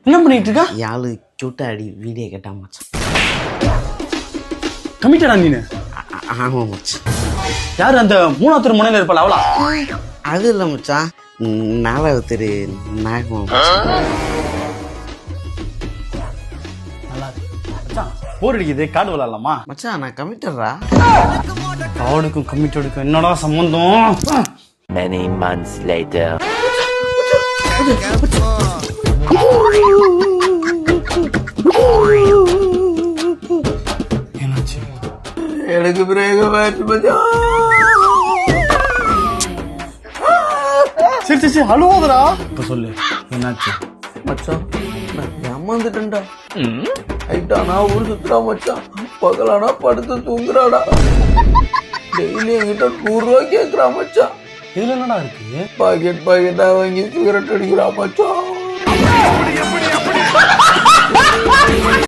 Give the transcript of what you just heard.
என்ன பண்ணிட்டு இருக்கா? யாழு சூட்டாடி வீடியோ கேட்டா மச்சான். கமிட்டடா நீனு? ஆமா மச்சான். யாரு அந்த மூணாவது முனையில இருப்பாள் அவளா? அது இல்ல மச்சான், நாலாவது தெரு நாகமா. போர் அடிக்குது, கார்டு விளாடலாமா? மச்சான் நான் கமிட்டர்ரா. கார்டுக்கும் கமிட்டடுக்கும் என்னடா சம்பந்தம்? Many months later. என்னாச்சு? எனக்கு பிரேக மாற்று மச்சான். சரி சரி அழுவாதடா. இப்ப சொல்லு என்னாச்சு? மச்சான் நான் ஏமாந்துட்டேன்டா. ஐட்டானா ஊர் சுத்துறா மச்சான், பகலானா படுத்து தூங்குறாடா. டெய்லி என்கிட்ட 100 ரூபாய் கேட்குறா மச்சான். இதுல என்னடா இருக்கு? பாக்கெட்டா வாங்கி சிகரெட் அடிக்கிறா மச்சான்.